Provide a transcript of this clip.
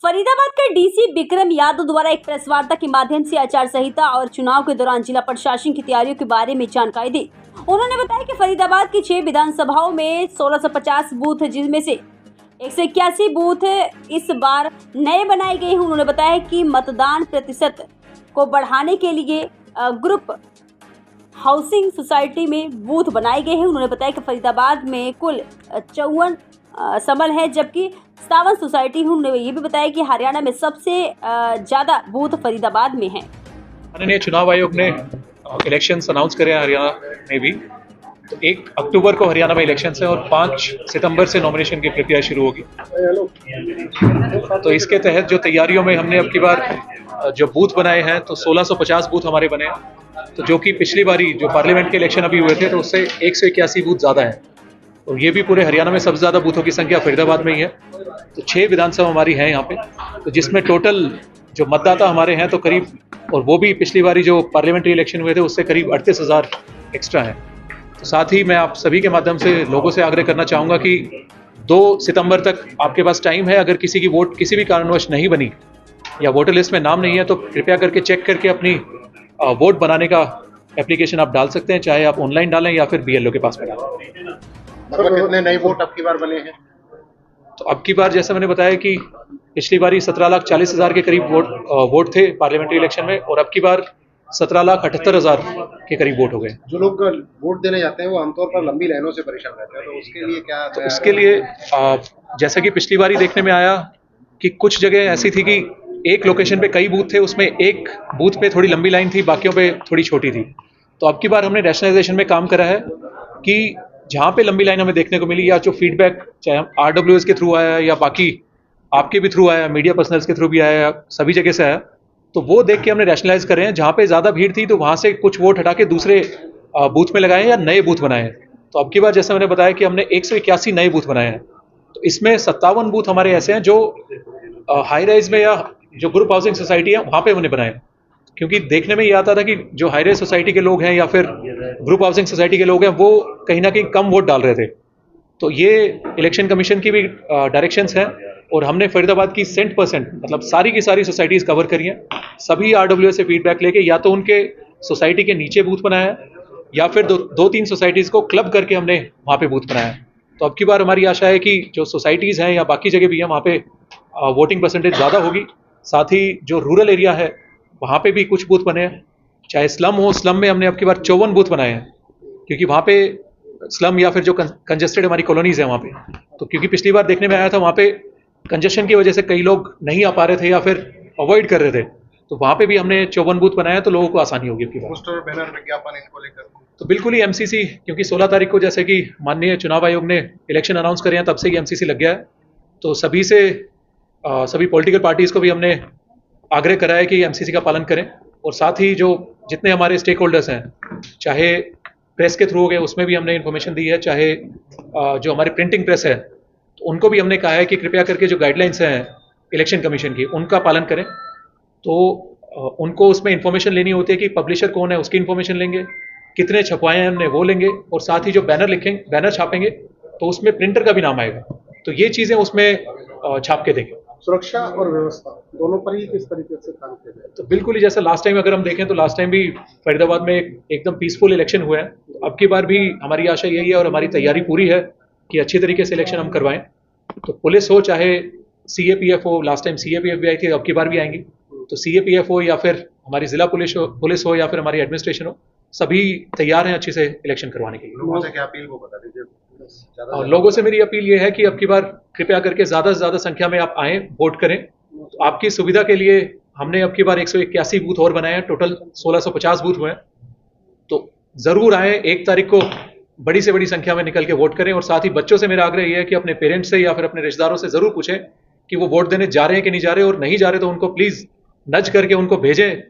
फरीदाबाद के डीसी विक्रम यादव द्वारा एक प्रेस वार्ता के माध्यम से आचार संहिता और चुनाव के दौरान जिला प्रशासन की तैयारियों के बारे में जानकारी दी। उन्होंने बताया कि फरीदाबाद की 6 विधानसभाओं में 1650 बूथ, जिनमें से 181 बूथ इस बार नए बनाए गए हैं। उन्होंने बताया कि मतदान प्रतिशत को बढ़ाने के लिए ग्रुप हाउसिंग सोसाइटी में बूथ बनाए गए हैं। उन्होंने बताया कि फरीदाबाद में कुल 54 संबल है, जबकि 57 सोसाइटी है। उन्होंने ये भी बताया कि हरियाणा में सबसे ज़्यादा बूथ फरीदाबाद में है। माननीय चुनाव आयोग ने इलेक्शंस अनाउंस करे हैं हरियाणा में भी। तो 1 अक्टूबर को हरियाणा में इलेक्शंस है और 5 सितंबर से नॉमिनेशन की प्रक्रिया शुरू होगी। तो इसके तहत जो तैयारियों में हमने अब की बार जो बूथ बनाए हैं, तो 1650 बूथ हमारे बने हैं, तो जो कि पिछली बारी जो पार्लियामेंट के इलेक्शन अभी हुए थे तो उससे 181 बूथ ज़्यादा है। और ये भी पूरे हरियाणा में सबसे ज़्यादा बूथों की संख्या फरीदाबाद में ही है। तो 6 विधानसभा हमारी हैं यहाँ पे, तो जिसमें टोटल जो मतदाता हमारे हैं तो करीब, और वो भी पिछली बारी जो पार्लियामेंट्री इलेक्शन हुए थे उससे करीब 38,000 एक्स्ट्रा हैं। तो साथ ही मैं आप सभी के माध्यम से लोगों से आग्रह करना चाहूँगा कि 2 सितंबर तक आपके पास टाइम है। अगर किसी की वोट किसी भी कारणवश नहीं बनी या वोटर लिस्ट में नाम नहीं है, तो कृपया करके चेक करके अपनी वोट बनाने का एप्लीकेशन आप डाल सकते हैं, चाहे आप ऑनलाइन डालें या फिर BLO के पास में डालें। मतलब कितने नए वोट अब की बार बने हैं? तो अब की बार जैसा मैंने बताया कि पिछली बारी 17,40,000 के करीब वोट थे पार्लियामेंट्री इलेक्शन में, और अब की बार 17,78,000 के करीब वोट हो गए। जो लोग वोट देने जाते हैं वो आमतौर पर लंबी लाइनों से परेशान रहते हैं, तो उसके लिए क्या? तो उसके लिए जैसा कि पिछली बारी देखने में आया कि कुछ जगह ऐसी थी कि एक लोकेशन पे कई बूथ थे, उसमें एक बूथ पे थोड़ी लंबी लाइन थी, बाकियों पे थोड़ी छोटी थी। तो अब की बार हमने रैशनलाइजेशन में काम करा है कि जहाँ पे लंबी लाइन हमें देखने को मिली, या जो फीडबैक चाहे RWS के थ्रू आया या बाकी आपके भी थ्रू आया, मीडिया पर्सनल्स के थ्रू भी आया, सभी जगह से आया, तो वो देख के हमने रैशनलाइज करे हैं। जहाँ पे ज़्यादा भीड़ थी तो वहाँ से कुछ वोट हटा के दूसरे बूथ में लगाए या नए बूथ बनाए हैं। तो अब की बार जैसे मैंने बताया कि हमने 181 नए बूथ बनाए हैं। तो इसमें 57 बूथ हमारे ऐसे हैं जो हाई राइज में या जो ग्रुप हाउसिंग सोसाइटी है वहाँ पे हमने बनाए हैं। क्योंकि देखने में ये आता था कि जो हाई राइज सोसाइटी के लोग हैं या फिर ग्रुप हाउसिंग सोसाइटी के लोग हैं, वो कहीं ना कहीं कम वोट डाल रहे थे। तो ये इलेक्शन कमीशन की भी डायरेक्शंस हैं, और हमने फरीदाबाद की 100% मतलब सारी की सारी सोसाइटीज़ कवर करी हैं। सभी RWS से फीडबैक लेके या तो उनके सोसाइटी के नीचे बूथ बनाया है, या फिर 2-3 सोसाइटीज़ को क्लब करके हमने वहाँ पे बूथ बनाया है। तो अब की बार हमारी आशा है कि जो सोसाइटीज़ हैं या बाकी जगह भी हैं, वहाँ पे वोटिंग परसेंटेज ज़्यादा होगी। साथ ही जो रूरल एरिया है वहाँ पे भी कुछ बूथ बने हैं, चाहे स्लम हो, स्लम में हमने अब की बार 54 बूथ बनाए हैं, क्योंकि वहाँ पे स्लम या फिर जो कंजेस्टेड हमारी कॉलोनीज़ हैं वहाँ पे, तो क्योंकि पिछली बार देखने में आया था वहाँ पे कंजेशन की वजह से कई लोग नहीं आ पा रहे थे या फिर अवॉइड कर रहे थे, तो वहाँ पे भी हमने 54 बूथ बनाया, तो लोगों को आसानी होगी। पोस्टर, बैनर, विज्ञापन इनको लेकर तो बिल्कुल ही MCC, क्योंकि 16 तारीख को जैसे कि माननीय चुनाव आयोग ने इलेक्शन अनाउंस करे हैं, तब से ही MCC लग गया है। तो सभी पॉलिटिकल पार्टीज़ को भी हमने आग्रह करा है कि MCC का पालन करें, और साथ ही जो जितने हमारे स्टेक होल्डर्स हैं, चाहे प्रेस के थ्रू हो गए, उसमें भी हमने इन्फॉर्मेशन दी है, चाहे जो हमारी प्रिंटिंग प्रेस है, तो उनको भी हमने कहा है कि कृपया करके जो गाइडलाइंस हैं इलेक्शन कमीशन की, उनका पालन करें। तो उनको उसमें इन्फॉर्मेशन लेनी होती है कि पब्लिशर कौन है, उसकी इन्फॉर्मेशन लेंगे, कितने छपवाए हैं हमने वो लेंगे, और साथ ही जो बैनर छापेंगे तो उसमें प्रिंटर का भी नाम आएगा। तो ये चीज़ें उसमें छाप के देंगे। सुरक्षा और व्यवस्था दोनों पर ही किस तरीके से काम किया जाए? तो बिल्कुल ही जैसा लास्ट टाइम अगर हम देखें तो लास्ट टाइम भी फरीदाबाद में एकदम पीसफुल इलेक्शन हुए हैं। तो अब की बार भी हमारी आशा यही है और हमारी तैयारी पूरी है कि अच्छी तरीके से इलेक्शन हम करवाएं। तो पुलिस हो, चाहे CAPF हो, लास्ट टाइम CAPF भी आई थी, अब की बार भी आएंगी, तो CAPF हो या फिर हमारी जिला पुलिस हो या फिर हमारी एडमिनिस्ट्रेशन हो, सभी तैयार हैं अच्छे से इलेक्शन करवाने के लिए। लोगों से क्या अपील वो बता दीजिए। और लोगों से मेरी अपील ये है कि अब की बार कृपया करके ज़्यादा से ज़्यादा संख्या में आप आएँ, वोट करें। तो आपकी सुविधा के लिए हमने अब की बार 181 बूथ और बनाए हैं, टोटल 1650 बूथ हुए हैं। तो ज़रूर आएँ, 1 तारीख को बड़ी से बड़ी संख्या में निकल के वोट करें। और साथ ही बच्चों से मेरा आग्रह ये है कि अपने पेरेंट्स से या फिर अपने रिश्तेदारों से ज़रूर पूछें कि वो वोट देने जा रहे हैं कि नहीं जा रहे, और नहीं जा रहे तो उनको प्लीज़ नज करके उनको भेजें